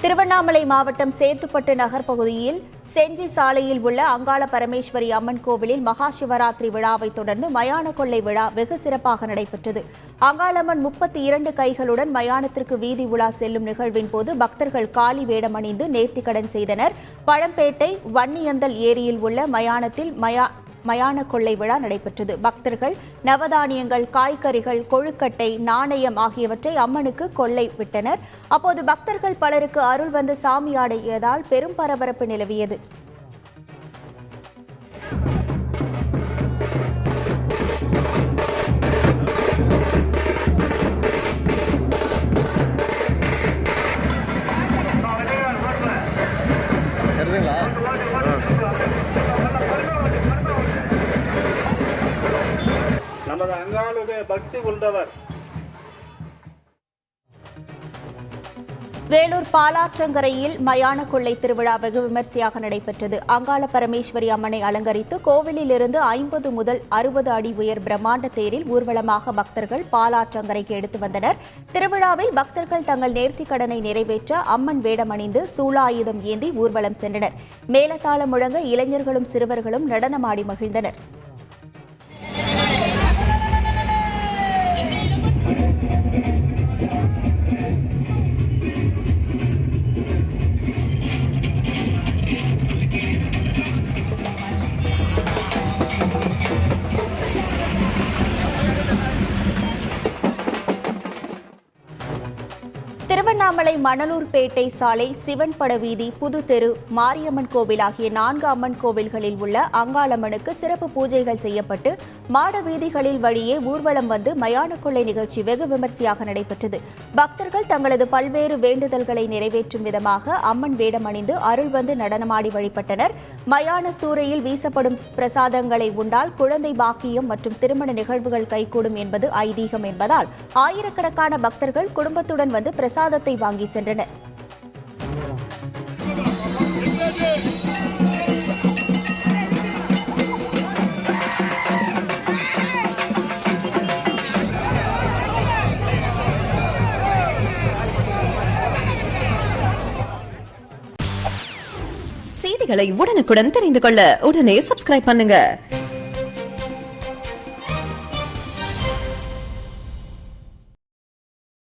திருவண்ணாமலை மாவட்டம் சேத்துப்பட்டு நகர் பகுதியில் செஞ்சி சாலையில் உள்ள அங்காள பரமேஸ்வரி அம்மன் கோவிலில் மகா சிவராத்திரி விழாவை தொடர்ந்து மயான கொள்ளை விழா வெகு சிறப்பாக நடைபெற்றது. அங்காளம்மன் 32 கைகளுடன் மயானத்திற்கு வீதி உலா செல்லும் நிகழ்வின் போது பக்தர்கள் காளி வேடம் அணிந்து நேர்த்திக்கடன் செய்தனர். பழம்பேட்டை வன்னியந்தல் ஏரியில் உள்ள மயானத்தில் மயான கொள்ளை விழா நடைபெற்றது. பக்தர்கள் நவதானியங்கள், காய்கறிகள், கொழுக்கட்டை, நாணயம் ஆகியவற்றை அம்மனுக்கு கொள்ளை விட்டனர். அப்போது பக்தர்கள் பலருக்கு அருள் வந்து சாமியாடியதால் பெரும் பரபரப்பு நிலவியது. நமது அங்காளுடைய பக்தி கொண்டவர். வேலூர் பாலாற்றங்கரையில் மயான கொள்ளை திருவிழா வெகு விமர்சையாக நடைபெற்றது. அங்காள பரமேஸ்வரி அம்மனை அலங்கரித்து கோவிலில் இருந்து 50 முதல் 60 அடி உயர் பிரம்மாண்ட தேரில் ஊர்வலமாக பக்தர்கள் பாலாற்றங்கரைக்கு எடுத்து வந்தனர். திருவிழாவில் பக்தர்கள் தங்கள் நேர்த்திக்கடனை நிறைவேற்ற அம்மன் வேடமணிந்து சூலாயுதம் ஏந்தி ஊர்வலம் சென்றனர். மேலதாளம் முழங்க இளைஞர்களும் சிறுவர்களும் நடனமாடி மகிழ்ந்தனர். திருவண்ணாமலை மணலூர்பேட்டை சாலை, சிவன் பட வீதி, புது தெரு, மாரியம்மன் கோவில் ஆகிய 4 அம்மன் கோவில்களில் உள்ள அங்காளம்மனுக்கு சிறப்பு பூஜைகள் செய்யப்பட்டு மாட வீதிகளில் வழியே ஊர்வலம் வந்து மயான கொள்ளை நிகழ்ச்சி வெகு விமர்சையாக நடைபெற்றது. பக்தர்கள் தங்களது பல்வேறு வேண்டுதல்களை நிறைவேற்றும் விதமாக அம்மன் வேடம் அணிந்து அருள் வந்து நடனமாடி வழிபட்டனர். மயான சூறையில் வீசப்படும் பிரசாதங்களை உண்டால் குழந்தை பாக்கியம் மற்றும் திருமண நிகழ்வுகள் கைகூடும் என்பது ஐதீகம் என்பதால் ஆயிரக்கணக்கான பக்தர்கள் குடும்பத்துடன் வந்து பிரசாதத்தை வாங்கி சென்றனர். செய்திகளை உடனுக்குடன் தெரிந்து கொள்ள உடனே சப்ஸ்கிரைப் பண்ணுங்க.